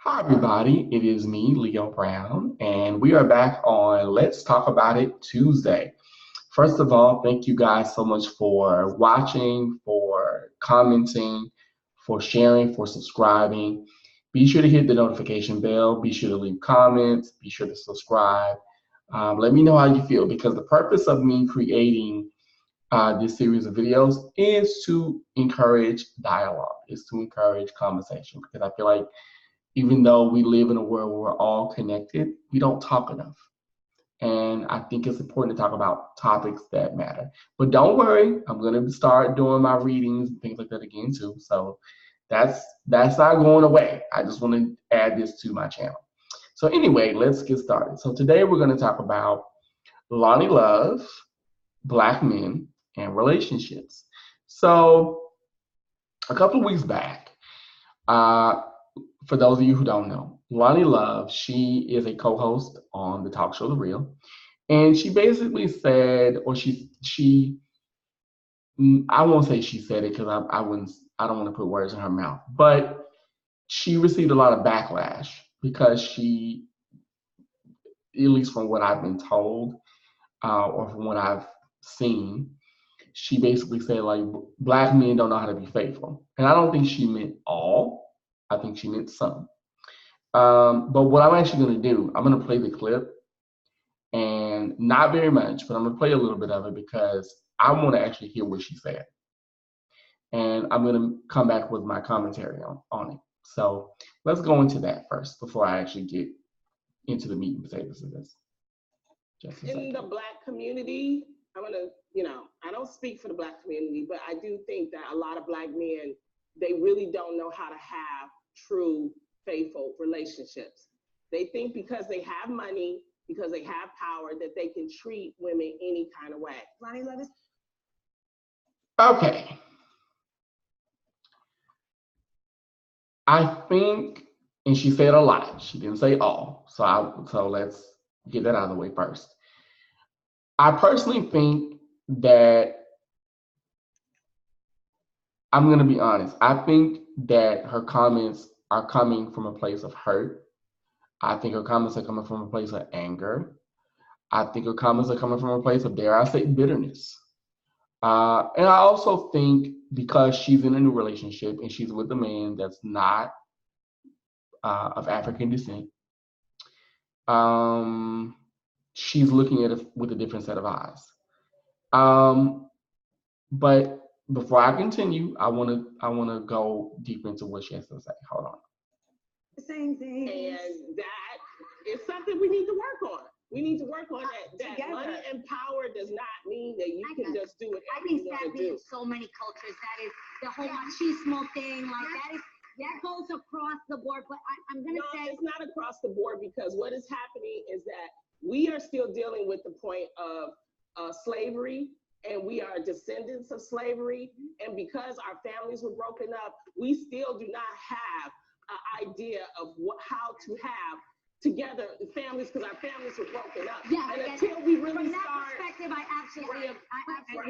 Hi, everybody. It is me, Leo Brown, and we are back on Let's Talk About It Tuesday. First of all, thank you guys so much for watching, for commenting, for sharing, for subscribing. Be sure to hit the notification bell. Be sure to leave comments. Be sure to subscribe. Let me know how you feel because the purpose of me creating this series of videos is to encourage dialogue, is to encourage conversation because I feel like even though we live in a world where we're all connected, we don't talk enough. And I think it's important to talk about topics that matter. But don't worry, I'm gonna start doing my readings and things like that again too. So that's not going away. I just want to add this to my channel. So anyway, let's get started. So today we're gonna talk about Loni Love, Black men, and relationships. So a couple of weeks back, uh, for those of you who don't know, Loni Love, she is a co-host on the talk show The Real, and she basically said, or I won't say she said it because I don't want to put words in her mouth, but she received a lot of backlash because she, at least from what I've been told, or from what I've seen, she basically said like Black men don't know how to be faithful, and I don't think she meant all. I think she meant some. But what I'm actually going to do, I'm going to play the clip, and not very much, but I'm going to play a little bit of it because I want to actually hear what she said. And I'm going to come back with my commentary on it. So let's go into that first before I actually get into the meat and potatoes of this. In the Black community, I'm going to, I don't speak for the Black community, but I do think that a lot of Black men, they really don't know how to have true, faithful relationships. They think because they have money, because they have power, that they can treat women any kind of way. Loni, let us. Okay. I think, and she said a lot. She didn't say all. So let's get that out of the way first. I personally think that I'm going to be honest. I think that her comments are coming from a place of hurt. I think her comments are coming from a place of anger. I think her comments are coming from a place of, dare I say, bitterness. And I also think because she's in a new relationship and she's with a man that's not of African descent, she's looking at it with a different set of eyes. But before I continue, I wanna go deeper into what she has to say. Hold on. Same thing. And that is something we need to work on. We need to work on that money and power does not mean that you can just do it. I think that in so many cultures, that is the whole machismo thing, like that goes across the board. But I'm gonna say it's not across the board because what is happening is that we are still dealing with the point of slavery. And we are descendants of slavery. And because our families were broken up, we still do not have an idea of how to have together families because our families were broken up. Yeah, and until we really from that start. Perspective, I absolutely and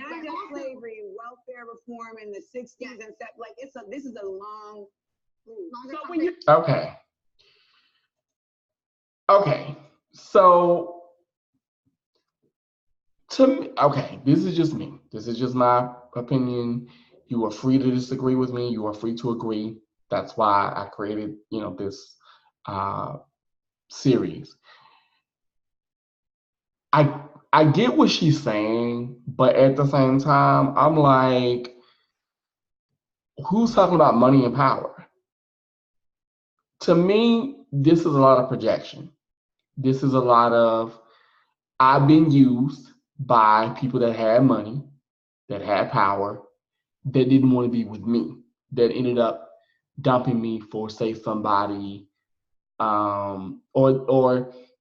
not just slavery, welfare reform in the 60s and stuff. Like this is a long. So when you Okay. So to me, okay, this is just me. This is just my opinion. You are free to disagree with me. You are free to agree. That's why I created, this series. I get what she's saying, but at the same time, I'm like, who's talking about money and power? To me, this is a lot of projection. This is a lot of, I've been used by people that had money, that had power, that didn't want to be with me, that ended up dumping me for, say, somebody, or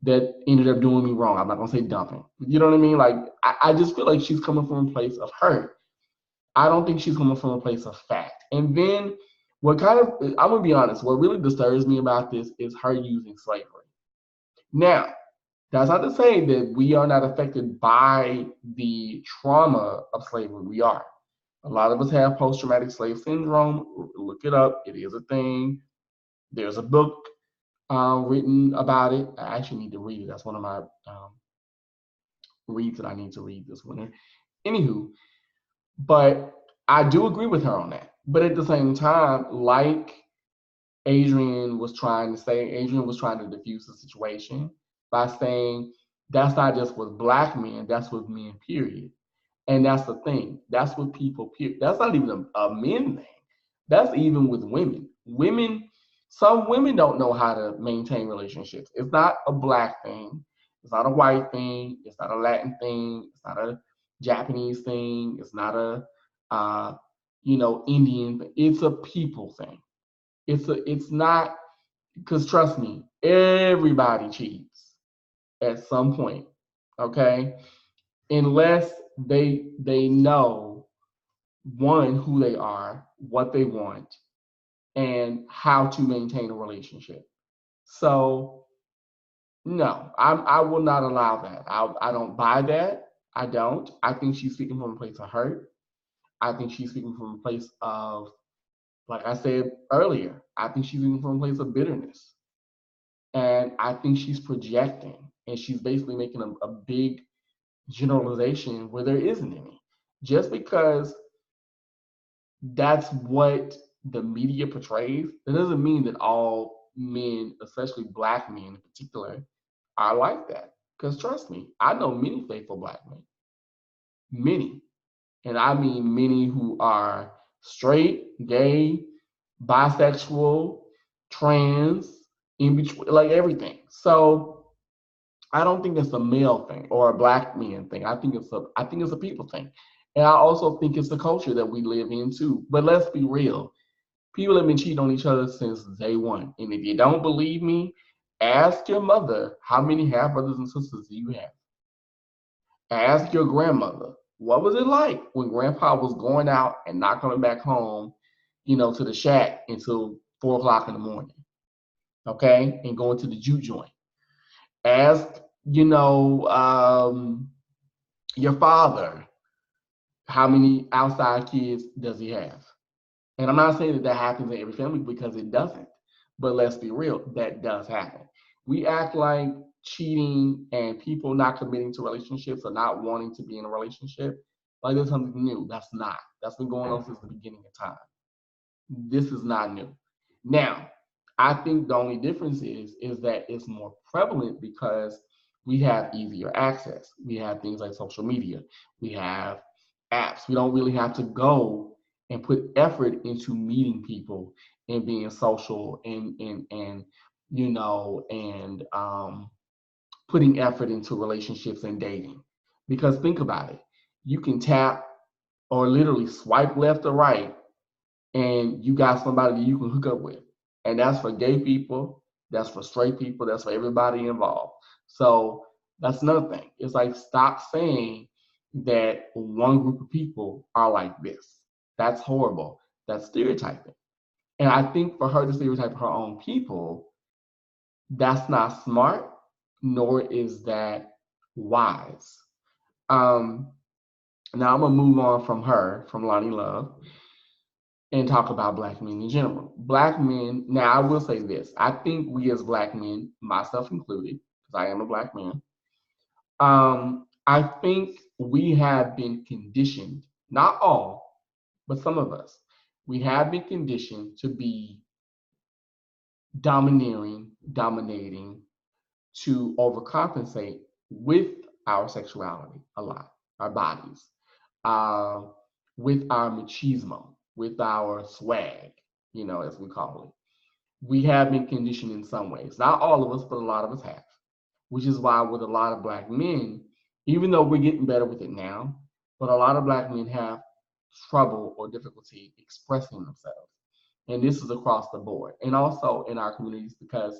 that ended up doing me wrong. I'm not gonna say dumping. You know what I mean? Like, I just feel like she's coming from a place of hurt. I don't think she's coming from a place of fact. And then I'm gonna be honest, what really disturbs me about this is her using slavery. Now, that's not to say that we are not affected by the trauma of slavery. We are. A lot of us have post-traumatic slave syndrome. Look it up. It is a thing. There's a book written about it. I actually need to read it. That's one of my reads that I need to read this winter. Anywho, but I do agree with her on that. But at the same time, like Adrian was trying to say, Adrian was trying to diffuse the situation by saying that's not just with black men, that's with men, period. And that's the thing. That's what people, that's not even a men thing. That's even with women. Some women don't know how to maintain relationships. It's not a black thing. It's not a white thing. It's not a Latin thing. It's not a Japanese thing. It's not a, Indian thing. It's a people thing. It's not, because trust me, everybody cheats at some point. Okay, unless they know one who they are, what they want, and how to maintain a relationship. So no, I will not allow that. I don't buy that. I don't. I think she's speaking from a place of hurt. I think she's speaking from a place of, like I said earlier, I think she's speaking from a place of bitterness. And I think she's projecting, and she's basically making a big generalization where there isn't any. Just because that's what the media portrays, that doesn't mean that all men, especially black men in particular, are like that. Because trust me, I know many faithful black men, many. And I mean many who are straight, gay, bisexual, trans, in between, like everything. So I don't think it's a male thing or a black man thing. I think it's a people thing. And I also think it's the culture that we live in too. But let's be real. People have been cheating on each other since day one. And if you don't believe me, ask your mother how many half brothers and sisters do you have? Ask your grandmother. What was it like when grandpa was going out and not coming back home, to the shack until 4 o'clock in the morning? Okay? And going to the juke joint. Ask, you know, your father, how many outside kids does he have? And I'm not saying that that happens in every family, because it doesn't. But let's be real, that does happen. We act like cheating and people not committing to relationships or not wanting to be in a relationship like there's something new. That's not. That's been going on since the beginning of time. This is not new. Now, I think the only difference is that it's more prevalent because we have easier access. We have things like social media. We have apps. We don't really have to go and put effort into meeting people and being social and putting effort into relationships and dating. Because think about it. You can tap or literally swipe left or right and you got somebody that you can hook up with. And that's for gay people, that's for straight people, that's for everybody involved. So that's another thing. It's like, stop saying that one group of people are like this. That's horrible. That's stereotyping. And I think for her to stereotype her own people, that's not smart, nor is that wise. Um, Now I'm gonna move on from her, from Lonnie Love, and talk about black men in general. Black men, now I will say this, I think we as black men, myself included, because I am a black man, I think we have been conditioned, not all, but some of us, we have been conditioned to be dominating, to overcompensate with our sexuality a lot, our bodies, uh, with our machismo, with our swag, as we call it. We have been conditioned in some ways. Not all of us, but a lot of us have. Which is why with a lot of black men, even though we're getting better with it now, but a lot of black men have trouble or difficulty expressing themselves. And this is across the board. And also in our communities, because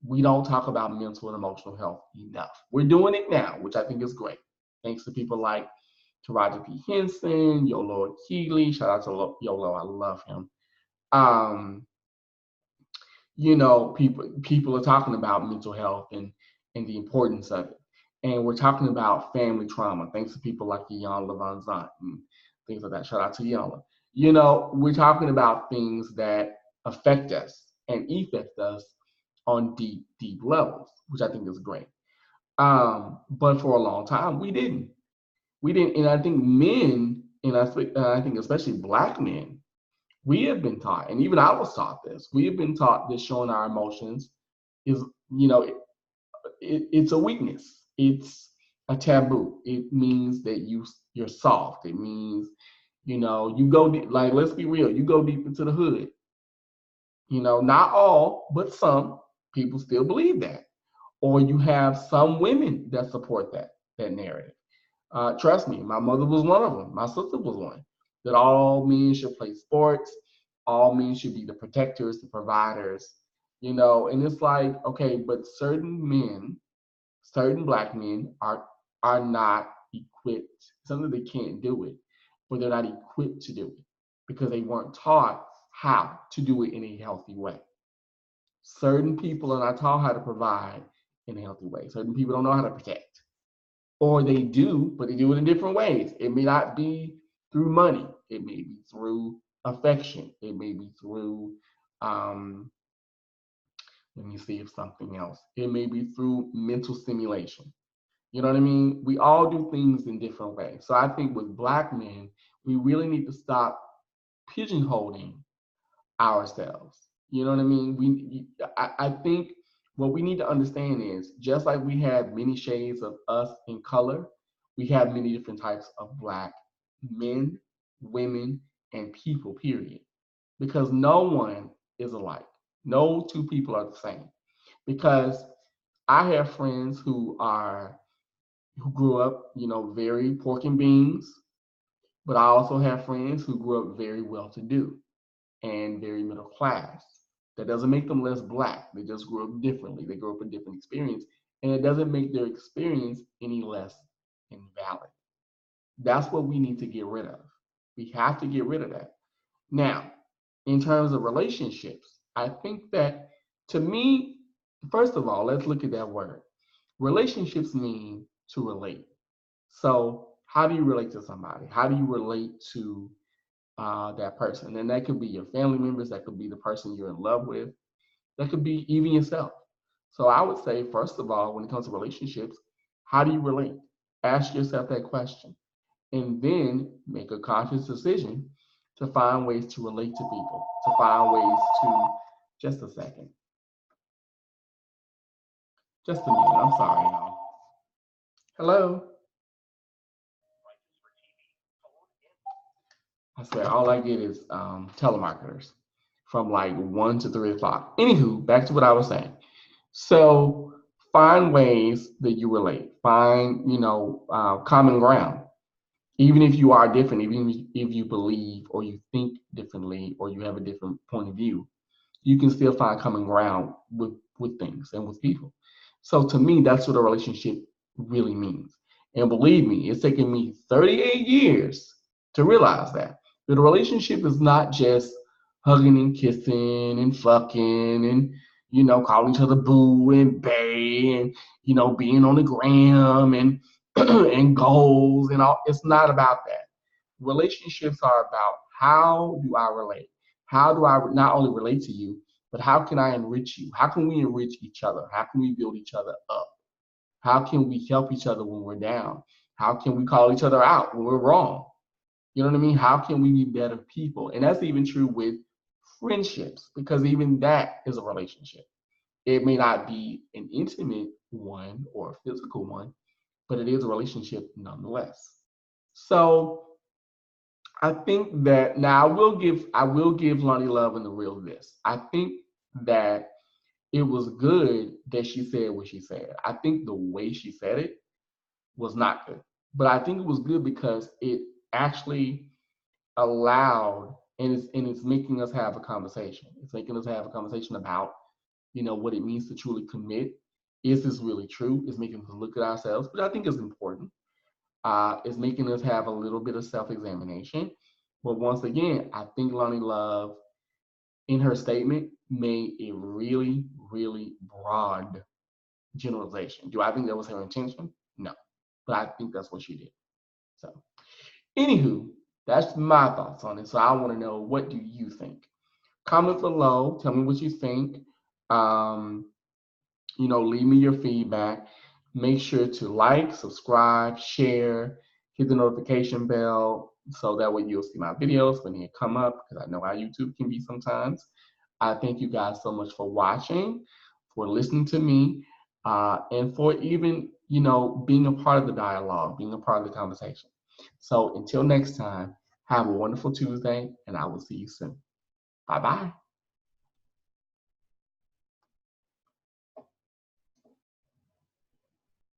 we don't talk about mental and emotional health enough. We're doing it now, which I think is great. Thanks to people like Taraji P. Henson, Yolo Keeley. Shout out to Yolo, I love him. People are talking about mental health and the importance of it. And we're talking about family trauma, thanks to people like Ian Levon Zant and things like that. Shout out to Yana. We're talking about things that affect us and affect us on deep levels, which I think is great. But for a long time, we didn't. We didn't, and I think men, and I think especially black men, we have been taught, and even I was taught this. We have been taught that showing our emotions is, you know, it's a weakness. It's a taboo. It means that you're soft. It means, you go deep, like, let's be real. You go deep into the hood. Not all, but some people still believe that. Or you have some women that support that narrative. Trust me, my mother was one of them. My sister was one. That all men should play sports. All men should be the protectors, the providers. And it's like, okay, but certain black men are not equipped. Something they can't do it, but they're not equipped to do it because they weren't taught how to do it in a healthy way. Certain people are not taught how to provide in a healthy way. Certain people don't know how to protect. Or they do, but they do it in different ways. It may not be through money. It may be through affection. It may be through, um, let me see if something else. It may be through mental stimulation. You know what I mean? We all do things in different ways. So I think with black men, we really need to stop pigeonholing ourselves. You know what I mean? I think what we need to understand is just like we have many shades of us in color, we have many different types of black men, women, and people, period. Because no one is alike. No two people are the same. Because I have friends who grew up, very pork and beans, but I also have friends who grew up very well to do and very middle class. That doesn't make them less black. They just grew up differently. They grew up a different experience, and it doesn't make their experience any less invalid. That's what we need to get rid of. We have to get rid of that. Now, in terms of relationships, I think that to me, first of all, let's look at that word. Relationships mean to relate. So, how do you relate to somebody? How do you relate to that person? And that could be your family members, that could be the person you're in love with, that could be even yourself. So, I would say, first of all, when it comes to relationships, how do you relate? Ask yourself that question and then make a conscious decision to find ways to relate to people, to find ways to, just a second, just a minute, I'm sorry, y'all. Hello? I swear, all I get is telemarketers from like 1 to 3 o'clock. Anywho, back to what I was saying. So find ways that you relate. Find, common ground. Even if you are different, even if you believe or you think differently or you have a different point of view, you can still find common ground with things and with people. So to me, that's what a relationship really means. And believe me, it's taken me 38 years to realize that. That a relationship is not just hugging and kissing and fucking and calling each other boo and bae and being on the gram and and goals and all. It's not about that. Relationships are about how do I relate? How do I not only relate to you, but how can I enrich you? How can we enrich each other? How can we build each other up? How can we help each other when we're down? How can we call each other out when we're wrong? You know what I mean? How can we be better people? And that's even true with friendships, because even that is a relationship. It may not be an intimate one or a physical one, but it is a relationship nonetheless. So I think that now I will give Lonnie Love and the real this. I think that it was good that she said what she said. I think the way she said it was not good. But I think it was good because it actually allowed, and it's making us have a conversation. It's making us have a conversation about, what it means to truly commit. Is this really true? It's making us look at ourselves, which I think is important. It's making us have a little bit of self-examination. But once again, I think Lonnie Love, in her statement, made a really, really broad generalization. Do I think that was her intention? No. But I think that's what she did. So, anywho, that's my thoughts on it. So I want to know, what do you think? Comment below. Tell me what you think. leave me your feedback. Make sure to like, subscribe, share, hit the notification bell so that way you'll see my videos when they come up, because I know how YouTube can be sometimes. I thank you guys so much for watching, for listening to me, and for even, being a part of the dialogue, being a part of the conversation. So until next time, have a wonderful Tuesday, and I will see you soon. Bye-bye.